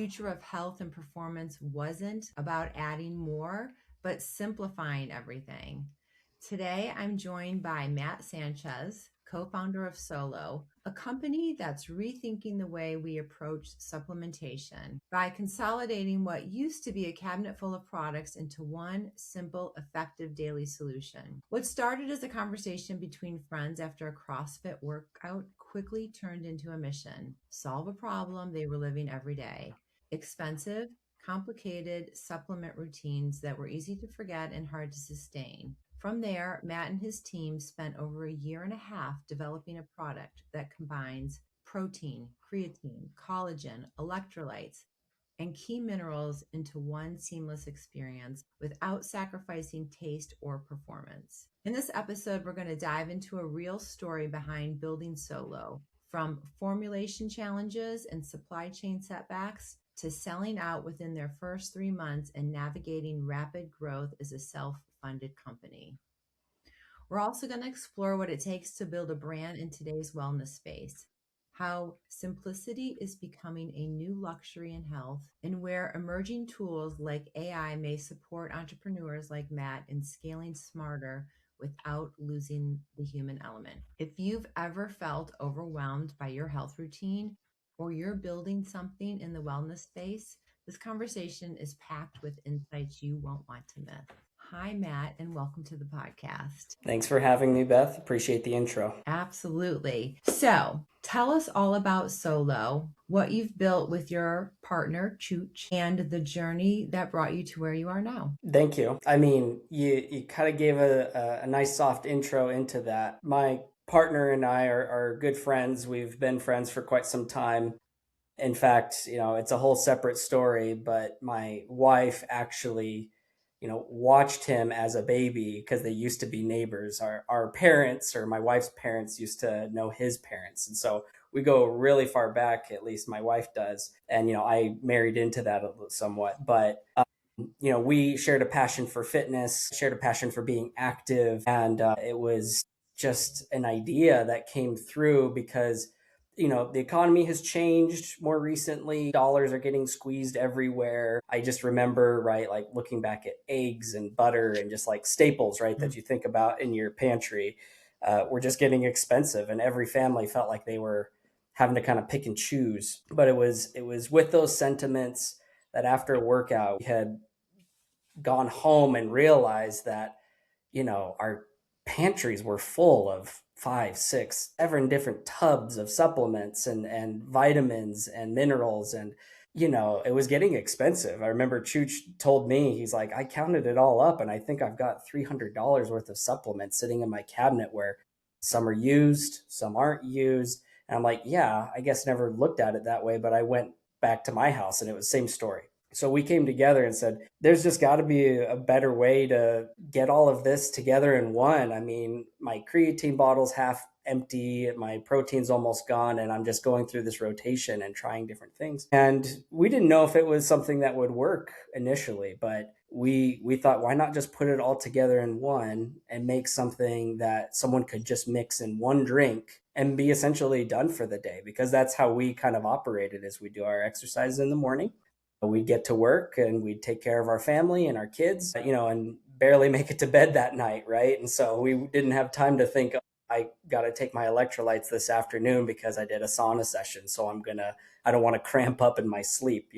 future of health and performance wasn't about adding more, but simplifying everything. Today, I'm joined by Matt Sanchez, co founder of Solo, a company that's rethinking the way we approach supplementation by consolidating what used to be a cabinet full of products into one simple, effective daily solution. What started as a conversation between friends after a CrossFit workout quickly turned into a mission: solve a problem they were living every day. Expensive, complicated supplement routines that were easy to forget and hard to sustain. From there, Matt and his team spent over a year and a half developing a product that combines protein, creatine, collagen, electrolytes, and key minerals into one seamless experience without sacrificing taste or performance. In this episode, we're going to dive into a real story behind building Solo, from formulation challenges and supply chain setbacks to selling out within their first 3 months and navigating rapid growth as a self-funded company. We're also going to explore what it takes to build a brand in today's wellness space, how simplicity is becoming a new luxury in health, and where emerging tools like AI may support entrepreneurs like Matt in scaling smarter without losing the human element. If you've ever felt overwhelmed by your health routine or you're building something in the wellness space, this conversation is packed with insights you won't want to miss. Hi, Matt, and welcome to the podcast. Thanks for having me, Beth. Appreciate the intro. Absolutely. So tell us all about Solo, what you've built with your partner, Chuch, and the journey that brought you to where you are now. Thank you. I mean, you kind of gave a nice soft intro into that. My partner and I are good friends. We've been friends for quite some time. In fact, it's a whole separate story, but my wife actually watched him as a baby because they used to be neighbors. Our parents, or my wife's parents, used to know his parents. And so we go really far back, at least my wife does. And, I married into that somewhat. But, we shared a passion for fitness, shared a passion for being active. And it was just an idea that came through because the economy has changed more recently. Dollars are getting squeezed everywhere. I just remember, right, like looking back at eggs and butter and just like staples, right, that you think about in your pantry, were just getting expensive. And every family felt like they were having to kind of pick and choose. But it was with those sentiments that after a workout, we had gone home and realized that, our pantries were full of 5, 6, 7 different tubs of supplements and vitamins and minerals. And, it was getting expensive. I remember Chuch told me, he's like, I counted it all up and I think I've got $300 worth of supplements sitting in my cabinet where some are used, some aren't used. And I'm like, yeah, I guess never looked at it that way. But I went back to my house and it was the same story. So we came together and said, there's just got to be a better way to get all of this together in one. I mean, my creatine bottle's half empty, my protein's almost gone, and I'm just going through this rotation and trying different things. And we didn't know if it was something that would work initially, but we thought, why not just put it all together in one and make something that someone could just mix in one drink and be essentially done for the day? Because that's how we kind of operated as we do our exercises in the morning. We'd get to work and we'd take care of our family and our kids, and barely make it to bed that night, right? And so we didn't have time to think, I got to take my electrolytes this afternoon because I did a sauna session. So I don't want to cramp up in my sleep,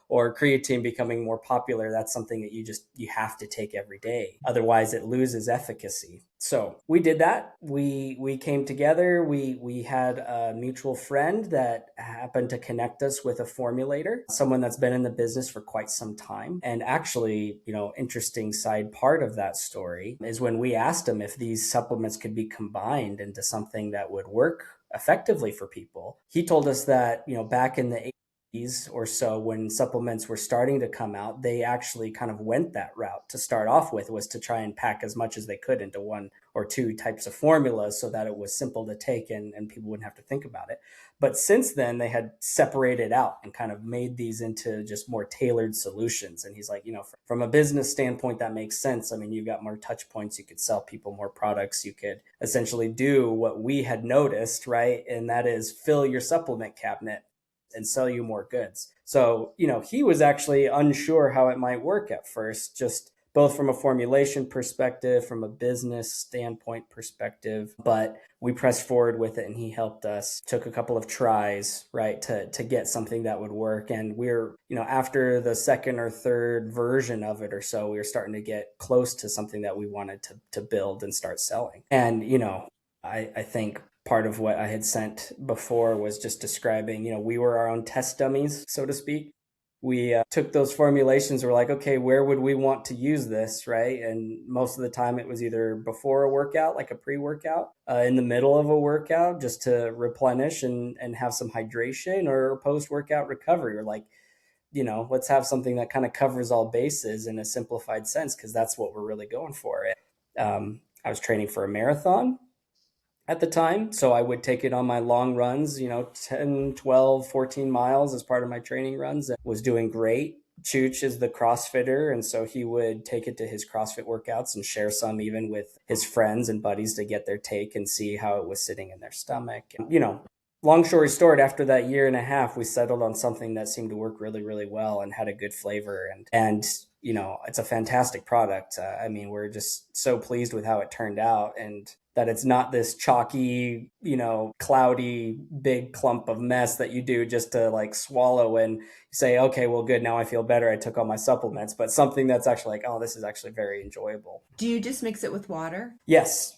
or creatine becoming more popular. That's something that you have to take every day. Otherwise it loses efficacy. So we did that. We came together. We had a mutual friend that happened to connect us with a formulator, someone that's been in the business for quite some time. And actually, interesting side part of that story is when we asked him if these supplements could be combined into something that would work effectively for people. He told us that, back in the 80s or so, when supplements were starting to come out, they actually kind of went that route to start off with, was to try and pack as much as they could into one or two types of formulas so that it was simple to take and people wouldn't have to think about it. But since then, they had separated out and kind of made these into just more tailored solutions. And he's like, from a business standpoint, that makes sense. I mean, you've got more touch points. You could sell people more products. You could essentially do what we had noticed, right? And that is fill your supplement cabinet and sell you more goods. So, he was actually unsure how it might work at first, just both from a formulation perspective, from a business standpoint perspective. But we pressed forward with it and he helped us. Took a couple of tries, right, to get something that would work. And we're, after the second or third version of it or so, we were starting to get close to something that we wanted to build and start selling. And, I think part of what I had sent before was just describing, we were our own test dummies, so to speak. We took those formulations. We're like, okay, where would we want to use this, right? And most of the time it was either before a workout, like a pre-workout, in the middle of a workout, just to replenish and have some hydration, or post-workout recovery. Or like, let's have something that kind of covers all bases in a simplified sense, because that's what we're really going for. I was training for a marathon at the time. So I would take it on my long runs, 10, 12, 14 miles as part of my training runs. Was doing great. Chuch is the CrossFitter. And so he would take it to his CrossFit workouts and share some even with his friends and buddies to get their take and see how it was sitting in their stomach. And, long story short, after that year and a half, we settled on something that seemed to work really, really well and had a good flavor. And it's a fantastic product. We're just so pleased with how it turned out, and that it's not this chalky, cloudy, big clump of mess that you do just to like swallow and say, okay, well, good. Now I feel better. I took all my supplements, but something that's actually like, oh, this is actually very enjoyable. Do you just mix it with water? Yes.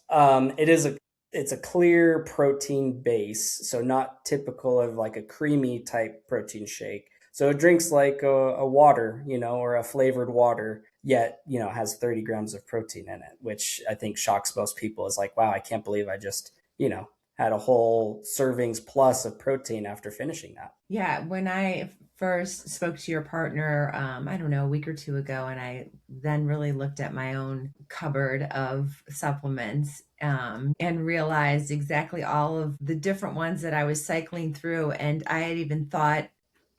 It's a clear protein base. So not typical of like a creamy type protein shake. So it drinks like a water, or a flavored water, yet, has 30 grams of protein in it, which I think shocks most people. Is like, wow, I can't believe I just, had a whole servings plus of protein after finishing that. Yeah, when I first spoke to your partner, I don't know, a week or two ago, and I then really looked at my own cupboard of supplements, and realized exactly all of the different ones that I was cycling through. And I had even thought,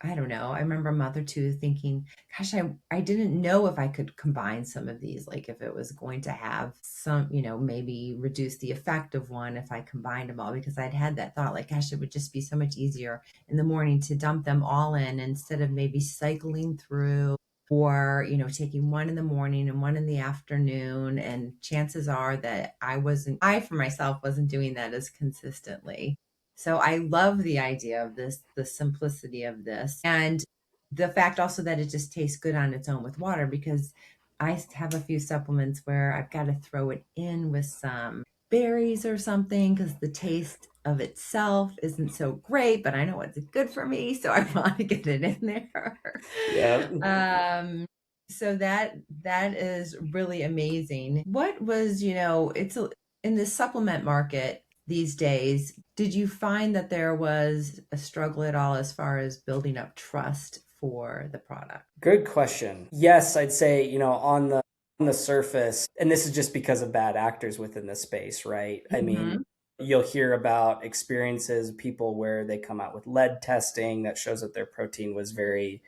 I don't know, I remember a month or two thinking, gosh, I didn't know if I could combine some of these, like if it was going to have some, maybe reduce the effect of one if I combined them all, because I'd had that thought, like, gosh, it would just be so much easier in the morning to dump them all in instead of maybe cycling through, or taking one in the morning and one in the afternoon. And chances are that I for myself wasn't doing that as consistently. So I love the idea of this, the simplicity of this, and the fact also that it just tastes good on its own with water, because I have a few supplements where I've got to throw it in with some berries or something because the taste of itself isn't so great, but I know it's good for me, so I want to get it in there. Yeah. So that is really amazing. What was, in the supplement market these days, did you find that there was a struggle at all as far as building up trust for the product? Good question. Yes, I'd say, on the surface, and this is just because of bad actors within the space, right? I mean, you'll hear about experiences, people where they come out with lead testing that shows that their protein was very,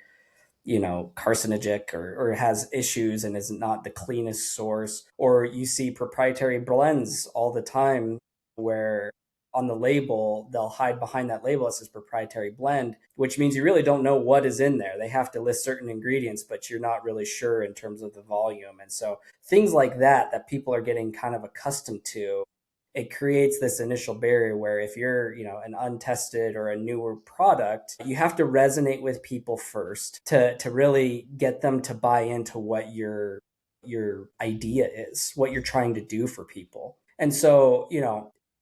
carcinogenic, or has issues and is not the cleanest source. Or you see proprietary blends all the time where on the label, they'll hide behind that label that says proprietary blend, which means you really don't know what is in there. They have to list certain ingredients, but you're not really sure in terms of the volume. And so things like that people are getting kind of accustomed to, it creates this initial barrier where if you're, an untested or a newer product, you have to resonate with people first to really get them to buy into what your idea is, what you're trying to do for people. And so,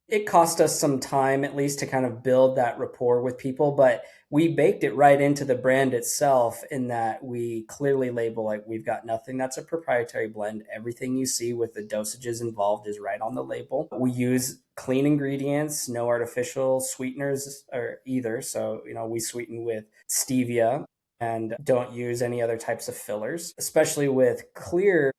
it cost us some time at least to kind of build that rapport with people, but we baked it right into the brand itself in that we clearly label, like, we've got nothing that's a proprietary blend. Everything you see with the dosages involved is right on the label. We use clean ingredients, no artificial sweeteners or either. So, we sweeten with stevia and don't use any other types of fillers, especially with clear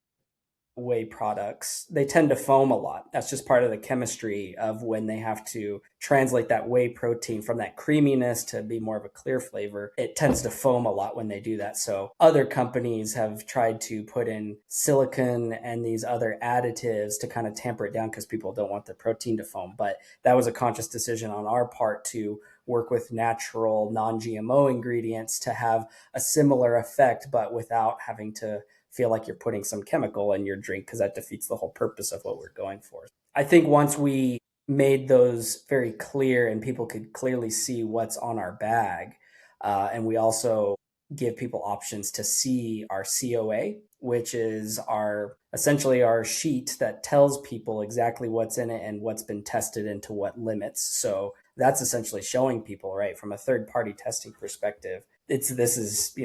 whey products. They tend to foam a lot. That's just part of the chemistry of when they have to translate that whey protein from that creaminess to be more of a clear flavor. It tends to foam a lot when they do that. So other companies have tried to put in silicone and these other additives to kind of tamper it down because people don't want the protein to foam. But that was a conscious decision on our part to work with natural non-GMO ingredients to have a similar effect, but without having to feel like you're putting some chemical in your drink, because that defeats the whole purpose of what we're going for. I think once we made those very clear and people could clearly see what's on our bag, and we also give people options to see our COA, which is our essentially our sheet that tells people exactly what's in it and what's been tested into what limits. So that's essentially showing people, right, from a third party testing perspective, this is,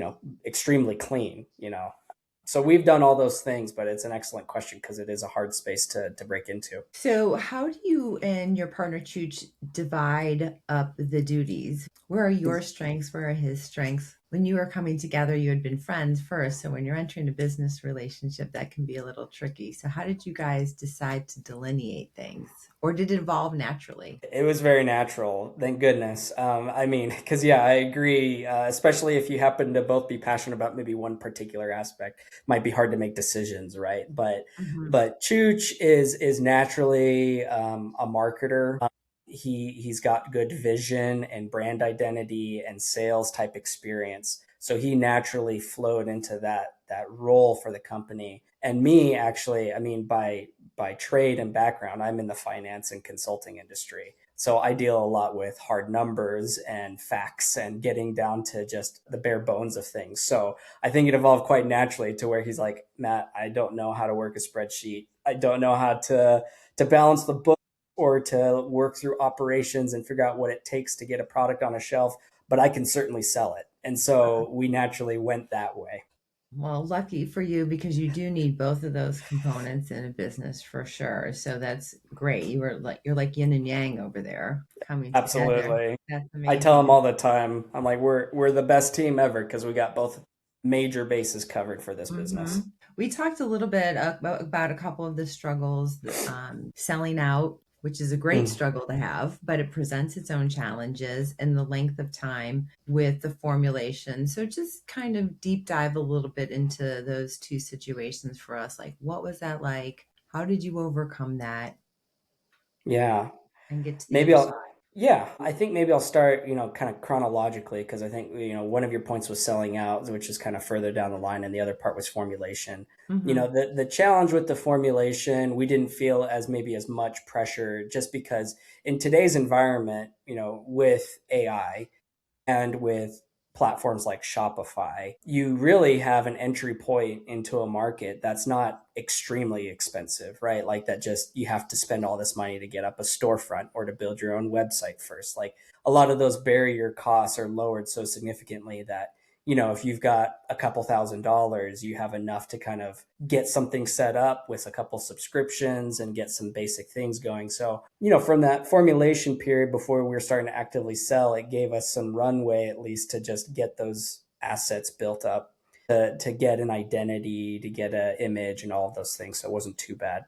extremely clean, So we've done all those things, but it's an excellent question because it is a hard space to break into. So, how do you and your partner Chuch divide up the duties? Where are your strengths? Where are his strengths? When you were coming together, you had been friends first. So, when you're entering a business relationship, that can be a little tricky. So, how did you guys decide to delineate things? Or did it evolve naturally? It was very natural, thank goodness. Because yeah, I agree. Especially if you happen to both be passionate about maybe one particular aspect, might be hard to make decisions, right? But Mhm. but Chooch is naturally a marketer. He's got good vision and brand identity and sales type experience, so he naturally flowed into that role for the company. And me, actually, I mean, by trade and background, I'm in the finance and consulting industry. So I deal a lot with hard numbers and facts and getting down to just the bare bones of things. So I think it evolved quite naturally to where he's like, Matt, I don't know how to work a spreadsheet. I don't know how to balance the book or to work through operations and figure out what it takes to get a product on a shelf, but I can certainly sell it. And so we naturally went that way. Well, lucky for you because you do need both of those components in a business for sure. So that's great. You're like yin and yang over there coming together. Absolutely. That's I tell them amazing. all the time, I'm like, we're the best team ever because we got both major bases covered for this Hmm. business. We talked a little bit about a couple of the struggles, selling out, which is a great Mm. struggle to have, but it presents its own challenges and the length of time with the formulation. So just kind of deep dive a little bit into those two situations for us. Like, what was that like? How did you overcome that Yeah. and get to the Maybe other side? yeah, I think maybe I'll start, kind of chronologically because I think, one of your points was selling out, which is kind of further down the line, and the other part was formulation. Mm-hmm. The challenge with the formulation, we didn't feel as maybe as much pressure just because in today's environment, with AI and with platforms like Shopify, you really have an entry point into a market that's not extremely expensive, right? Like that just you have to spend all this money to get up a storefront or to build your own website first. Like a lot of those barrier costs are lowered so significantly that if you've got a couple $1,000s, you have enough to kind of get something set up with a couple subscriptions and get some basic things going. So, from that formulation period before we were starting to actively sell, it gave us some runway at least to just get those assets built up. To get an identity, to get an image, and all of those things. So it wasn't too bad.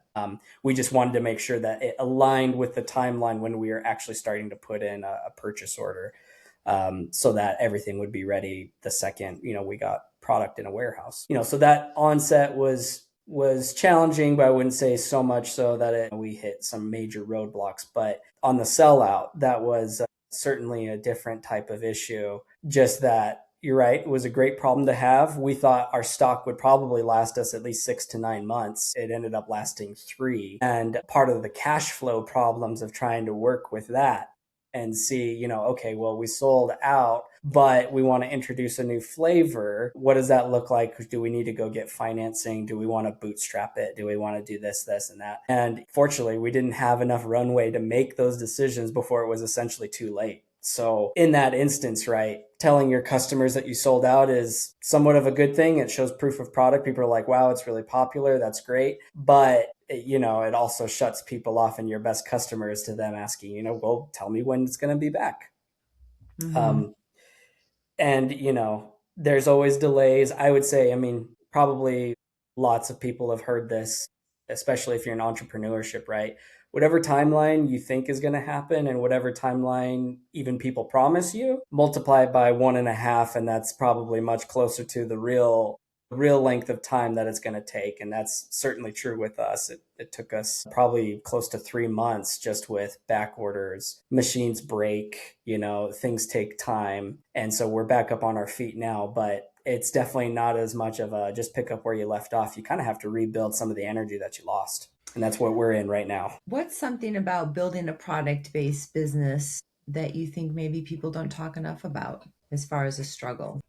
We just wanted to make sure that it aligned with the timeline when we were actually starting to put in a purchase order, so that everything would be ready the second we got product in a warehouse. So that onset was challenging, but I wouldn't say so much so that we hit some major roadblocks. But on the sellout, that was certainly a different type of issue. Just that you're right, it was a great problem to have. We thought our stock would probably last us at least 6 to 9 months. It ended up lasting 3. And part of the cash flow problems of trying to work with that and see, okay, well, we sold out, but we want to introduce a new flavor. What does that look like? Do we need to go get financing? Do we want to bootstrap it? Do we want to do this, and that? And fortunately, we didn't have enough runway to make those decisions before it was essentially too late. So in that instance, right, telling your customers that you sold out is somewhat of a good thing. It shows proof of product. People are like, wow, it's really popular. That's great. But it also shuts people off, and your best customers to them asking, well, tell me when it's going to be back. Mm-hmm. Um, and there's always delays. I would say, I mean, probably lots of people have heard this, especially if you're in entrepreneurship, right? Whatever timeline you think is going to happen and whatever timeline even people promise you, multiply it by 1.5, and that's probably much closer to the real real length of time that it's going to take. And that's certainly true with us. It took us probably close to 3 months just with back orders. Machines break, things take time. And so we're back up on our feet now, but it's definitely not as much of a just pick up where you left off. You kind of have to rebuild some of the energy that you lost. And that's what we're in right now. What's something about building a product-based business that you think maybe people don't talk enough about as far as a struggle?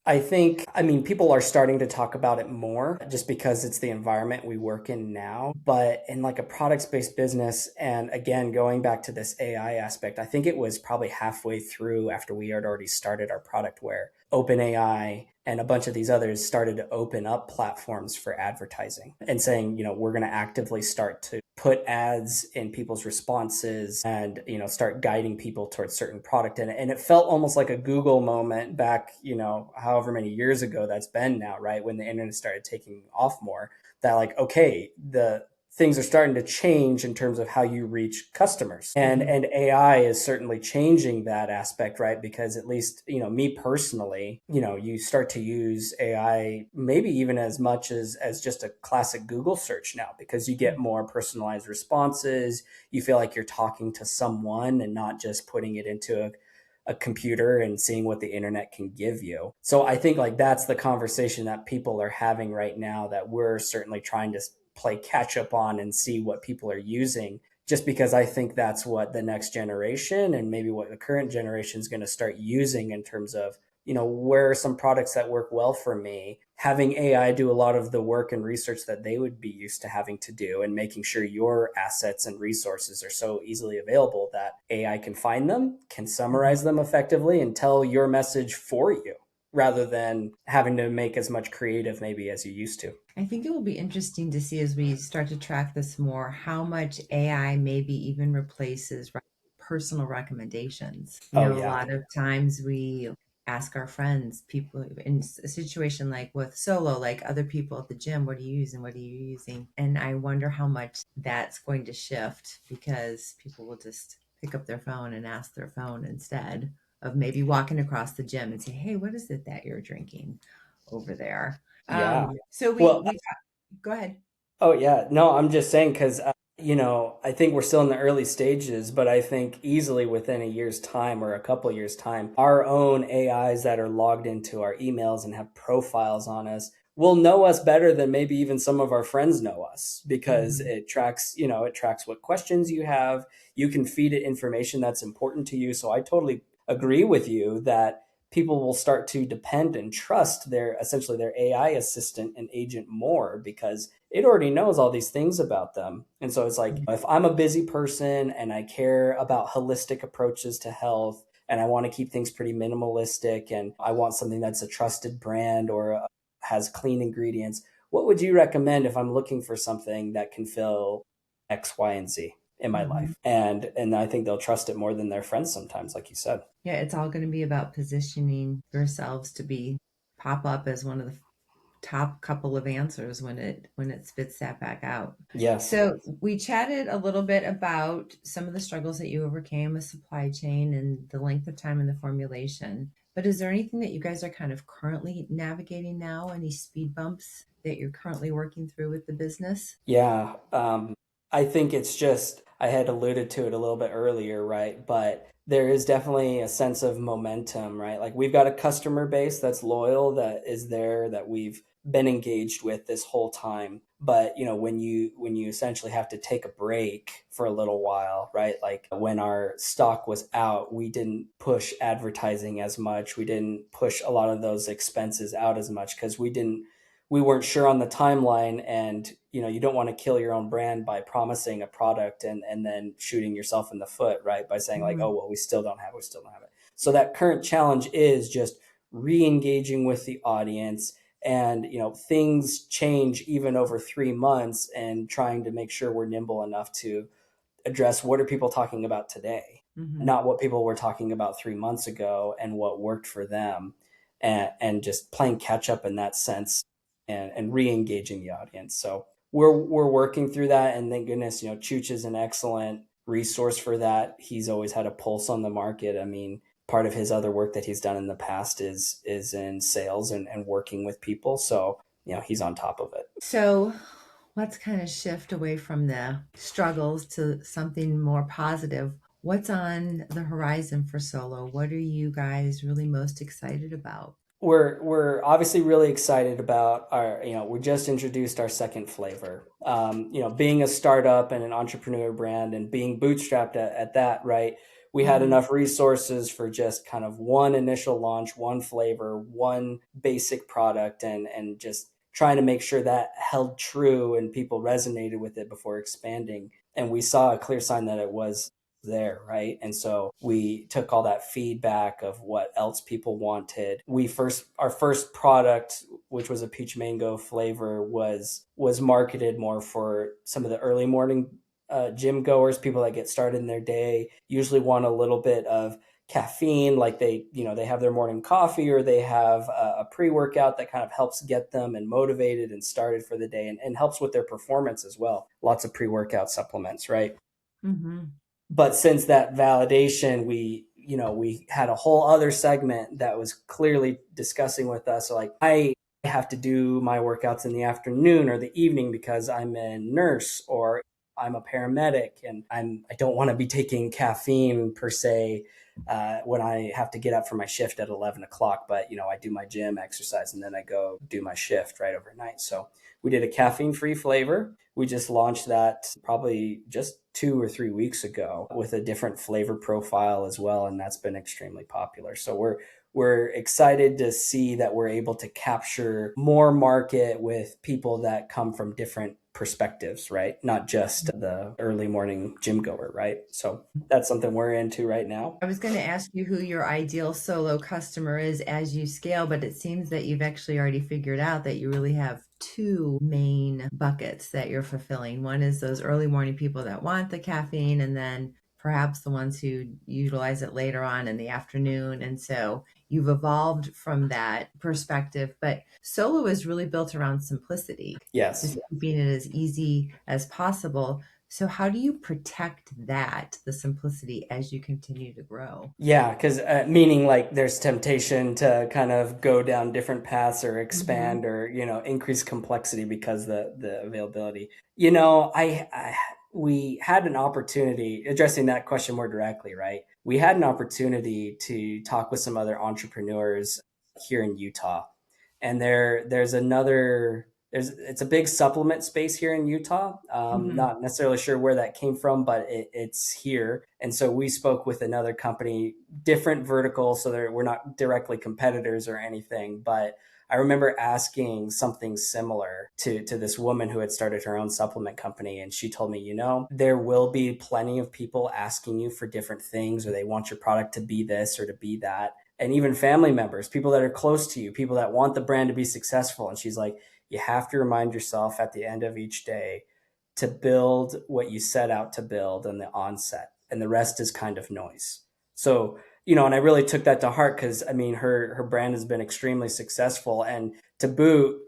I think, people are starting to talk about it more just because it's the environment we work in now. But in like a products based business, and again, going back to this AI aspect, I think it was probably halfway through after we had already started our product where OpenAI and a bunch of these others started to open up platforms for advertising and saying, we're going to actively start to put ads in people's responses and, start guiding people towards certain product. And it felt almost like a Google moment back, however many years ago that's been now, right? When the internet started taking off more, that like, okay, the things are starting to change in terms of how you reach customers. And AI is certainly changing that aspect, right? Because at least, me personally, you start to use AI maybe even as much as just a classic Google search now, because you get more personalized responses. You feel like you're talking to someone and not just putting it into a computer and seeing what the internet can give you. So I think like that's the conversation that people are having right now that we're certainly trying to play catch up on and see what people are using, just because I think that's what the next generation and maybe what the current generation is going to start using in terms of, where are some products that work well for me, having AI do a lot of the work and research that they would be used to having to do, and making sure your assets and resources are so easily available that AI can find them, can summarize them effectively, and tell your message for you rather than having to make as much creative maybe as you used to. I think it will be interesting to see as we start to track this more how much AI maybe even replaces personal recommendations. Oh A yeah. lot of times we ask our friends, people in a situation like with Solo, like other people at the gym, what are you using? What are you using? And I wonder how much that's going to shift because people will just pick up their phone and ask their phone instead of maybe walking across the gym and say, hey, what is it that you're drinking over there? Yeah. So Well, we go ahead. oh yeah, no, I'm just saying because I think we're still in the early stages, but I think easily within a year's time or a couple of years' time, our own AIs that are logged into our emails and have profiles on us will know us better than maybe even some of our friends know us, because Mhm. it tracks what questions you have. You can feed it information that's important to you. So I totally agree with you that people will start to depend and trust essentially their AI assistant and agent more because it already knows all these things about them. And so it's like, if I'm a busy person and I care about holistic approaches to health and I want to keep things pretty minimalistic and I want something that's a trusted brand or has clean ingredients, what would you recommend if I'm looking for something that can fill X, Y, and Z in my Mhm. life? And I think they'll trust it more than their friends sometimes, like you said. Yeah, it's all going to be about positioning yourselves to be pop up as one of the top couple of answers when it spits that back out. Yes. So we chatted a little bit about some of the struggles that you overcame with supply chain and the length of time in the formulation. But is there anything that you guys are kind of currently navigating now? Any speed bumps that you're currently working through with the business? Yeah, I think it's just, I had alluded to it a little bit earlier, right? But there is definitely a sense of momentum, right? Like we've got a customer base that's loyal, that is there, that we've been engaged with this whole time. But when you essentially have to take a break for a little while, right? Like when our stock was out, we didn't push advertising as much. We didn't push a lot of those expenses out as much because we weren't sure on the timeline, and you don't want to kill your own brand by promising a product and then shooting yourself in the foot, right, by saying like, Mhm. oh well, we still don't have it. So that current challenge is just re-engaging with the audience, and things change even over 3 months, and trying to make sure we're nimble enough to address what are people talking about today, Mhm. not what people were talking about 3 months ago and what worked for them, and just playing catch up in that sense, and re-engaging the audience. So we're working through that, and thank goodness, Chuch is an excellent resource for that. He's always had a pulse on the market. I mean, part of his other work that he's done in the past is in sales and working with people. So, he's on top of it. So let's kind of shift away from the struggles to something more positive. What's on the horizon for Solo? What are you guys really most excited about? We're obviously really excited about our, we just introduced our second flavor. Being a startup and an entrepreneur brand and being bootstrapped at that, right? We had Mm-hmm. enough resources for just kind of one initial launch, one flavor, one basic product, and just trying to make sure that held true and people resonated with it before expanding. And we saw a clear sign that it was there, right? And so we took all that feedback of what else people wanted. Our first product, which was a peach mango flavor, was marketed more for some of the early morning gym goers, people that get started in their day, usually want a little bit of caffeine, like they have their morning coffee, or they have a pre-workout that kind of helps get them and motivated and started for the day, and helps with their performance as well. Lots of pre-workout supplements, right? Mm-hmm. But since that validation, we had a whole other segment that was clearly discussing with us, like, I have to do my workouts in the afternoon or the evening because I'm a nurse or I'm a paramedic, and I don't want to be taking caffeine per se when I have to get up for my shift at 11 o'clock. But I do my gym, exercise, and then I go do my shift right overnight. So we did a caffeine-free flavor. We just launched that probably just 2 or 3 weeks ago with a different flavor profile as well, and that's been extremely popular. So we're excited to see that we're able to capture more market with people that come from different perspectives, right? Not just the early morning gym goer, right? So that's something we're into right now. I was going to ask you who your ideal Solo customer is as you scale, but it seems that you've actually already figured out that you really have two main buckets that you're fulfilling. One is those early morning people that want the caffeine, and then perhaps the ones who utilize it later on in the afternoon. And so you've evolved from that perspective. But Solo is really built around simplicity, Yes. just keeping it as easy as possible. So how do you protect that, the simplicity, as you continue to grow? Yeah, because meaning like there's temptation to kind of go down different paths or Hmm. expand or increase complexity because the availability. We had an opportunity addressing that question more directly, right? We had an opportunity to talk with some other entrepreneurs here in Utah, and there's it's a big supplement space here in Utah. Hmm. Not necessarily sure where that came from, but it's here. And so we spoke with another company, different vertical, so we're not directly competitors or anything. But I remember asking something similar to this woman who had started her own supplement company, and she told me, there will be plenty of people asking you for different things, or they want your product to be this or to be that. And even family members, people that are close to you, people that want the brand to be successful. And she's like, you have to remind yourself at the end of each day to build what you set out to build in the onset, and the rest is kind of noise. So, and I really took that to heart, because I mean, her brand has been extremely successful, and to boot,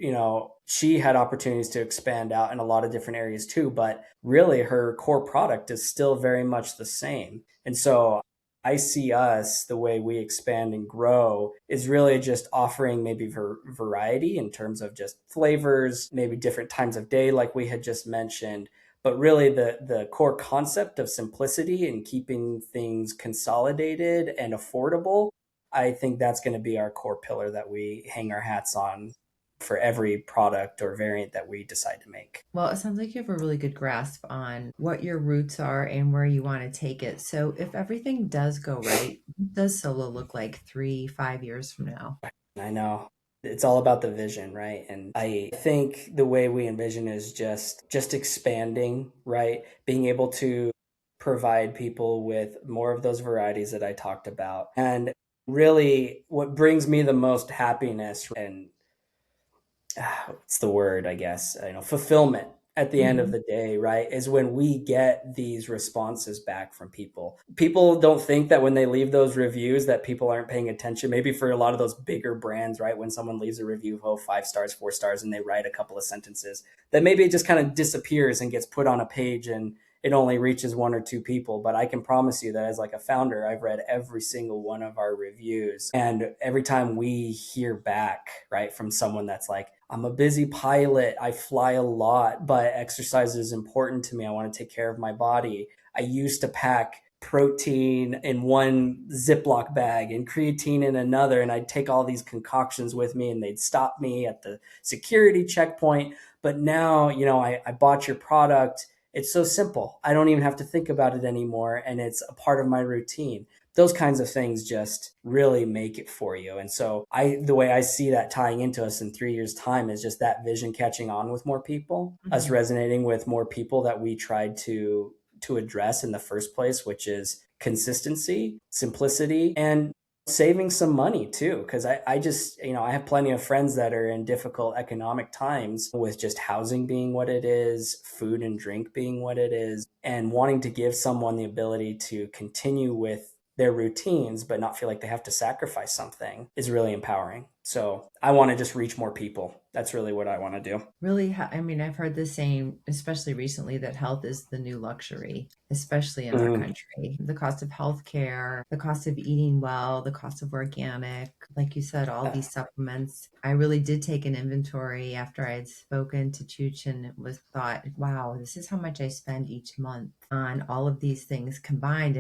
she had opportunities to expand out in a lot of different areas too, but really her core product is still very much the same. And so I see us, the way we expand and grow, is really just offering maybe variety in terms of just flavors, maybe different times of day, like we had just mentioned. But really, the core concept of simplicity and keeping things consolidated and affordable, I think that's going to be our core pillar that we hang our hats on for every product or variant that we decide to make. Well, it sounds like you have a really good grasp on what your roots are and where you want to take it. So, if everything does go right, what does Solo look like 3, 5 years from now? I know it's all about the vision, right? And I think the way we envision is just expanding, right? Being able to provide people with more of those varieties that I talked about. And really what brings me the most happiness and what's the word, I guess, fulfillment at the end of Hmm. the day, right, is when we get these responses back from people. People don't think that when they leave those reviews that people aren't paying attention. Maybe for a lot of those bigger brands, right, when someone leaves a review of 5 stars, 4 stars, and they write a couple of sentences, that maybe it just kind of disappears and gets put on a page, and it only reaches one or two people. But I can promise you that as like a founder, I've read every single one of our reviews. And every time we hear back, right, from someone that's like, I'm a busy pilot, I fly a lot, but exercise is important to me. I want to take care of my body. I used to pack protein in one Ziploc bag and creatine in another, and I'd take all these concoctions with me and they'd stop me at the security checkpoint. But now, I bought your product. It's so simple. I don't even have to think about it anymore, and it's a part of my routine. Those kinds of things just really make it for you. And so the way I see that tying into us in 3 years' time is just that vision catching on with more people, us resonating with more people that we tried to address in the first place, which is consistency, simplicity, and saving some money too. Because I just, I have plenty of friends that are in difficult economic times with just housing being what it is, food and drink being what it is, and wanting to give someone the ability to continue with their routines but not feel like they have to sacrifice something is really empowering. So I want to just reach more people. That's really what I want to do. Really, I mean, I've heard the same, especially recently, that health is the new luxury, especially in our country. The cost of healthcare, the cost of eating well, the cost of organic, like you said, all these supplements. I really did take an inventory after I had spoken to Chuch and was thought, wow, this is how much I spend each month on all of these things combined.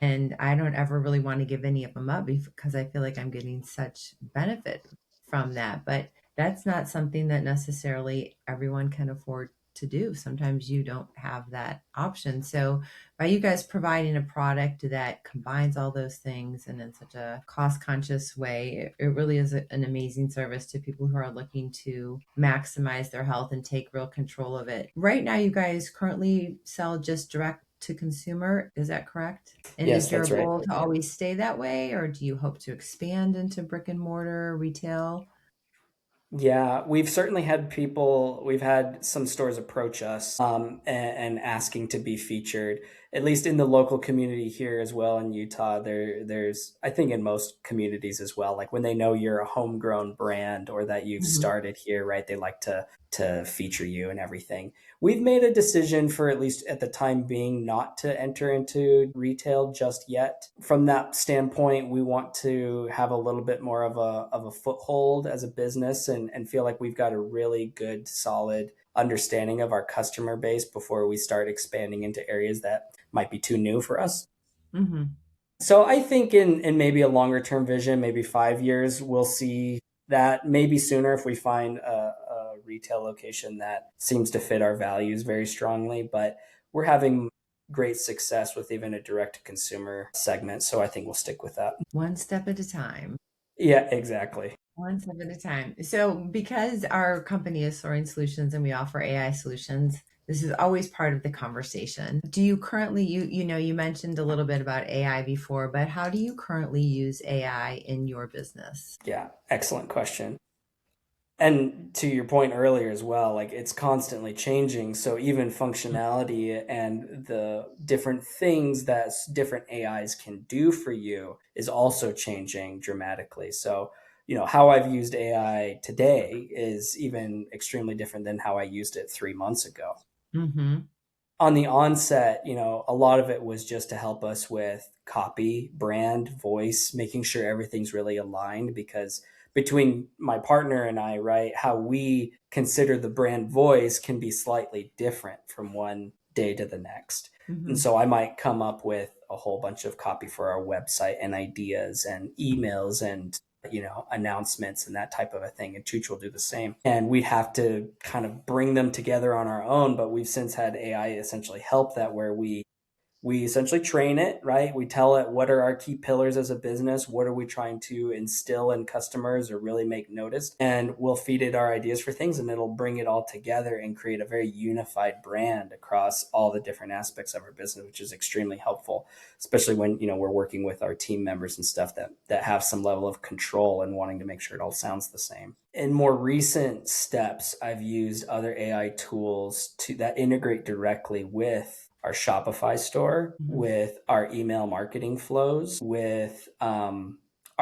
And I don't ever really want to give any of them up because I feel like I'm getting such benefit from that. But that's not something that necessarily everyone can afford to do. Sometimes you don't have that option. So by you guys providing a product that combines all those things and in such a cost conscious way, it really is an amazing service to people who are looking to maximize their health and take real control of it. Right now, you guys currently sell just direct to consumer. Is that correct? And Yes, is your that's right. goal to always stay that way, or do you hope to expand into brick and mortar retail? Yeah, we've certainly had we've had some stores approach us and asking to be featured, at least in the local community here as well in Utah. There's, I think in most communities as well, like when they know you're a homegrown brand or that you've Mhm. started here, right? They like to feature you and everything. We've made a decision for at least at the time being not to enter into retail just yet. From that standpoint, we want to have a little bit more of a foothold as a business and feel like we've got a really good, solid understanding of our customer base before we start expanding into areas that might be too new for us. Mhm. So I think in maybe a longer term vision, maybe 5 years, we'll see that maybe sooner if we find a retail location that seems to fit our values very strongly. But we're having great success with even a direct to consumer segment. So I think we'll stick with that. One step at a time. Yeah, exactly. One step at a time. So, because our company is Soaring Solutions and we offer AI solutions, this is always part of the conversation. Do you currently you mentioned a little bit about AI before, but how do you currently use AI in your business? Yeah, excellent question. And to your point earlier as well, like it's constantly changing. So even functionality and the different things that different AIs can do for you is also changing dramatically. So, how I've used AI today is even extremely different than how I used it 3 months ago. Mm-hmm. On the onset, a lot of it was just to help us with copy, brand, voice, making sure everything's really aligned because between my partner and I, right, how we consider the brand voice can be slightly different from one day to the next. And Mm-hmm. so I might come up with a whole bunch of copy for our website and ideas and emails and announcements and that type of a thing. And Chooch will do the same. And we'd have to kind of bring them together on our own. But we've since had AI essentially help that where we essentially train it, right? We tell it what are our key pillars as a business, what are we trying to instill in customers or really make noticed, and we'll feed it our ideas for things and it'll bring it all together and create a very unified brand across all the different aspects of our business, which is extremely helpful, especially when we're working with our team members and stuff that have some level of control and wanting to make sure it all sounds the same. In more recent steps, I've used other AI tools that integrate directly with our Shopify store, Mm-hmm. with our email marketing flows, with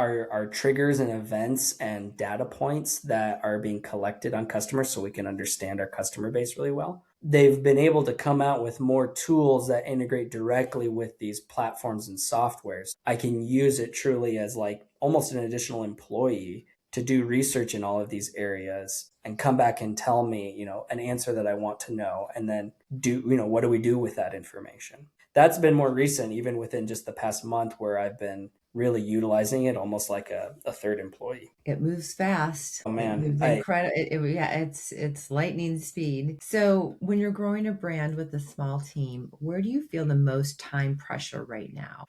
are triggers and events and data points that are being collected on customers so we can understand our customer base really well. They've been able to come out with more tools that integrate directly with these platforms and softwares. I can use it truly as like almost an additional employee to do research in all of these areas and come back and tell me, an answer that I want to know, and then what do we do with that information? That's been more recent, even within just the past month, where I've been really utilizing it almost like a third employee. It moves fast. Oh It man, moves incredible. Yeah, it's lightning speed. So when you're growing a brand with a small team, where do you feel the most time pressure right now?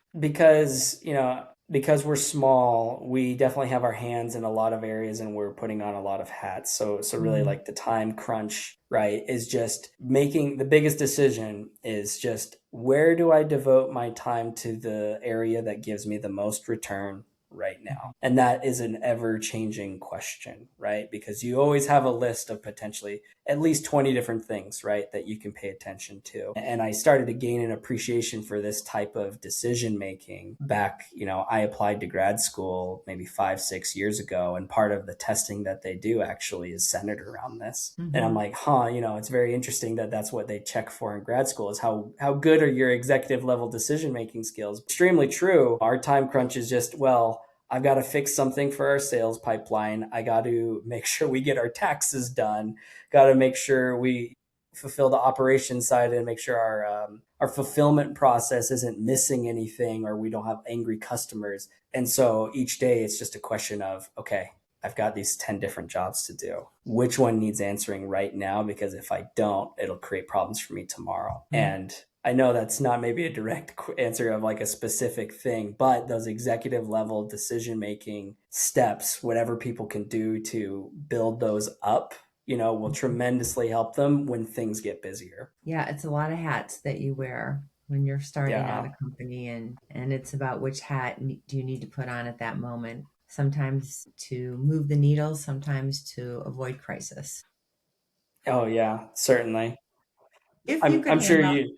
because we're small, we definitely have our hands in a lot of areas and we're putting on a lot of hats. So really, Mm, like, the time crunch, right, is just making the biggest decision is just, where do I devote my time to the area that gives me the most return right now? And that is an ever changing question, right? Because you always have a list of potentially at least 20 different things, right, that you can pay attention to. And I started to gain an appreciation for this type of decision making back. I applied to grad school maybe 5-6 years ago, and part of the testing that they do actually is centered around this. And I'm mhm. like, it's very interesting that that's what they check for in grad school, is how good are your executive level decision making skills. Extremely true. Our time crunch is just, well, I've got to fix something for our sales pipeline. I got to make sure we get our taxes done. Got to make sure we fulfill the operations side and make sure our fulfillment process isn't missing anything, or we don't have angry customers. And so each day it's just a question of, okay, I've got these 10 different jobs to do. Which one needs answering right now? Because if I don't, it'll create problems for me tomorrow. Mm. And I know that's not maybe a direct answer of like a specific thing, but those executive level decision making steps, whatever people can do to build those up, will tremendously help them when things get busier. Yeah, it's a lot of hats that you wear when you're starting out Yeah. a company, and it's about which hat do you need to put on at that moment. Sometimes to move the needle, sometimes to avoid crisis. Oh yeah, certainly. If you I'm could sure hand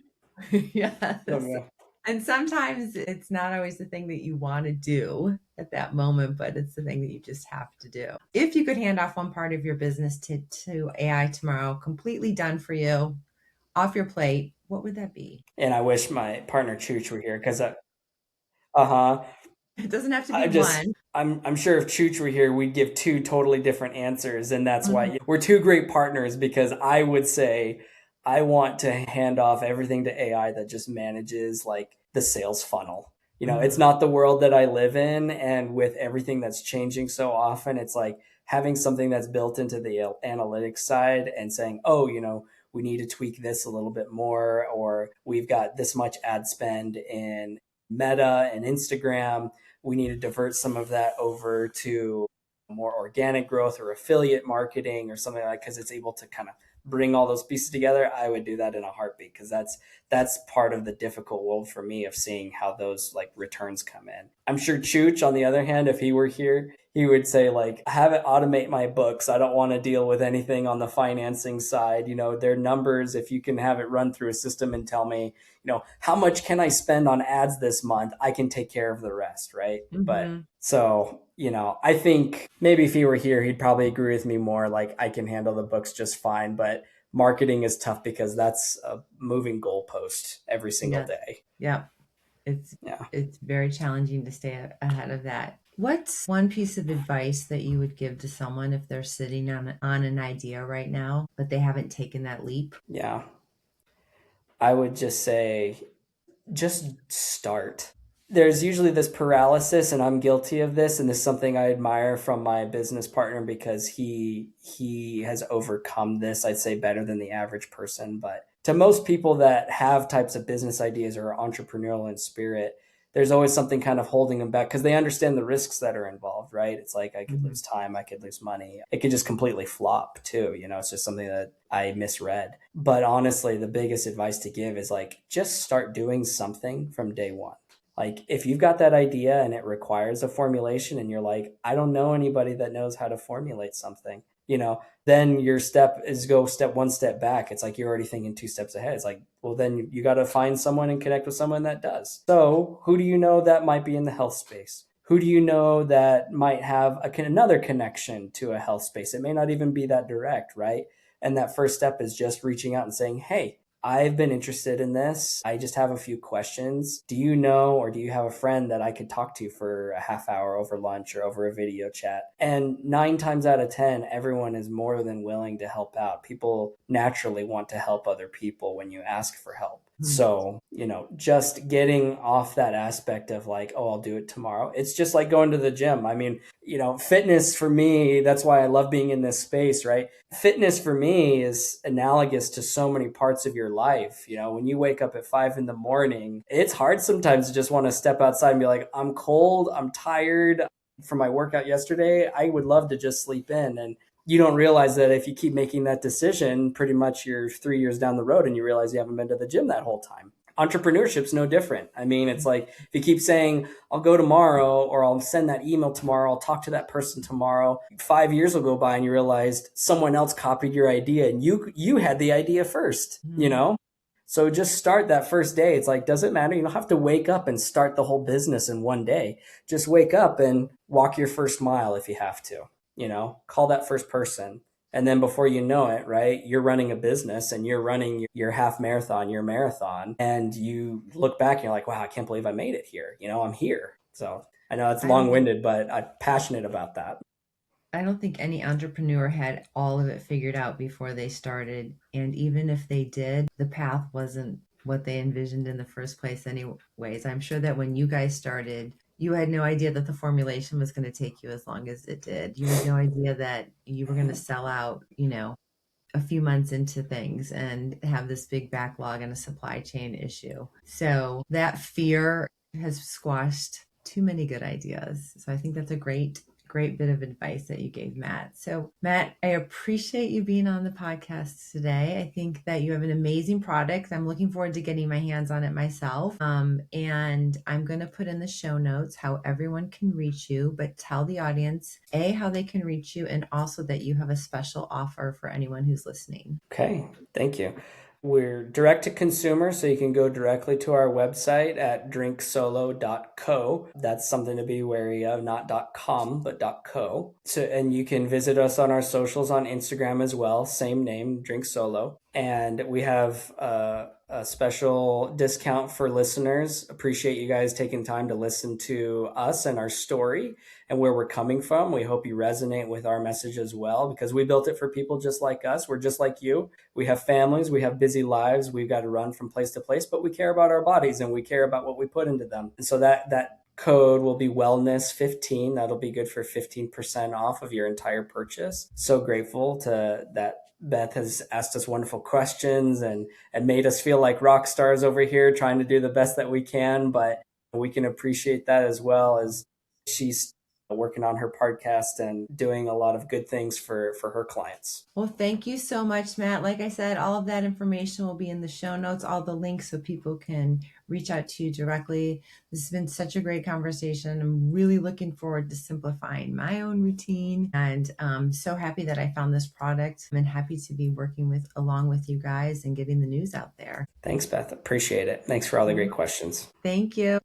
off, you. yes. Okay. And sometimes it's not always the thing that you want to do at that moment, but it's the thing that you just have to do. If you could hand off one part of your business to AI tomorrow, completely done for you, off your plate, what would that be? And I wish my partner Chooch were here, because uh-huh. It doesn't have to be I just one. I'm sure if Chooch were here, we'd give two totally different answers, and that's Mhm, why we're two great partners. Because I would say I want to hand off everything to AI that just manages like the sales funnel. It's mhm. not the world that I live in, and with everything that's changing so often, it's like having something that's built into the analytics side and saying, oh, we need to tweak this a little bit more, or we've got this much ad spend in Meta and Instagram, we need to divert some of that over to more organic growth or affiliate marketing or something like that, because it's able to kind of bring all those pieces together. I would do that in a heartbeat, because that's part of the difficult world for me of seeing how those like returns come in. I'm sure Chooch, on the other hand, if he were here, he would say, like, have it automate my books. I don't want to deal with anything on the financing side. Their numbers, if you can have it run through a system and tell me, how much can I spend on ads this month? I can take care of the rest, right? But Mhm. so, I think maybe if he were here, he'd probably agree with me more. Like, I can handle the books just fine, but marketing is tough because that's a moving goalpost every single Yeah. day. Yeah. It's Yeah. it's very challenging to stay ahead of that. What's one piece of advice that you would give to someone if they're sitting on an idea right now, but they haven't taken that leap? Yeah. I would just say, just start. There's usually this paralysis, and I'm guilty of this, and this is something I admire from my business partner, because he has overcome this, I'd say, better than the average person. But to most people that have types of business ideas or are entrepreneurial in spirit, there's always something kind of holding them back, because they understand the risks that are involved, right? It's like, I could Mhm. lose time, I could lose money, it could just completely flop too. It's just something that I misread. But honestly, the biggest advice to give is, like, just start doing something from day one. Like, if you've got that idea and it requires a formulation, and you're like, I don't know anybody that knows how to formulate something, then your step is go step one step back. It's like you're already thinking two steps ahead. It's like, well, then you got to find someone and connect with someone that does. So who do you know that might be in the health space? Who do you know that might have another connection to a health space? It may not even be that direct, right? And that first step is just reaching out and saying, hey, I've been interested in this. I just have a few questions. Do you know, or do you have a friend that I could talk to for a half hour over lunch or over a video chat? And 9 times out of 10, everyone is more than willing to help out. People naturally want to help other people when you ask for help. So, just getting off that aspect of like, oh, I'll do it tomorrow. It's just like going to the gym. I mean, fitness for me, that's why I love being in this space, right? Fitness for me is analogous to so many parts of your life. When you wake up at 5 in the morning, it's hard sometimes to just want to step outside and be like, I'm cold, I'm tired from my workout yesterday. I would love to just sleep in. And you don't realize that if you keep making that decision, pretty much you're 3 years down the road and you realize you haven't been to the gym that whole time. Entrepreneurship's no different. I mean, it's like if you keep saying, I'll go tomorrow, or I'll send that email tomorrow, I'll talk to that person tomorrow, 5 years will go by and you realized someone else copied your idea and you had the idea first, So just start that first day. It's like, doesn't matter. You don't have to wake up and start the whole business in one day. Just wake up and walk your first mile if you have to. Call that first person. And then before you know it, right, you're running a business and you're running your half marathon, your marathon, and you look back and you're like, wow, I can't believe I made it here. I'm here. So I know it's long-winded, but I'm passionate about that. I don't think any entrepreneur had all of it figured out before they started. And even if they did, the path wasn't what they envisioned in the first place anyways. I'm sure that when you guys started, you had no idea that the formulation was going to take you as long as it did. You had no idea that you were going to sell out, a few months into things and have this big backlog and a supply chain issue. So that fear has squashed too many good ideas. So I think that's a great bit of advice that you gave, Matt. So, Matt, I appreciate you being on the podcast today. I think that you have an amazing product. I'm looking forward to getting my hands on it myself. And I'm going to put in the show notes how everyone can reach you, but tell the audience, how they can reach you, and also that you have a special offer for anyone who's listening. Okay, thank you. We're direct to consumer, so you can go directly to our website at drinksolo.co. That's something to be wary of, not .com, but .co. So, and you can visit us on our socials on Instagram as well, same name, Drink Solo. And we have a special discount for listeners. Appreciate you guys taking time to listen to us and our story and where we're coming from. We hope you resonate with our message as well, because we built it for people just like us. We're just like you. We have families, we have busy lives, we've got to run from place to place, but we care about our bodies and we care about what we put into them. And so that code will be wellness15. That'll be good for 15% off of your entire purchase. So grateful to that. Beth has asked us wonderful questions and made us feel like rock stars over here trying to do the best that we can, but we can appreciate that as well as she's working on her podcast and doing a lot of good things for her clients. Well, thank you so much, Matt. Like I said, all of that information will be in the show notes, all the links so people can reach out to you directly. This has been such a great conversation. I'm really looking forward to simplifying my own routine, and I'm so happy that I found this product. I'm happy to be working along with you guys and getting the news out there. Thanks, Beth. Appreciate it. Thanks for all the great questions. Thank you.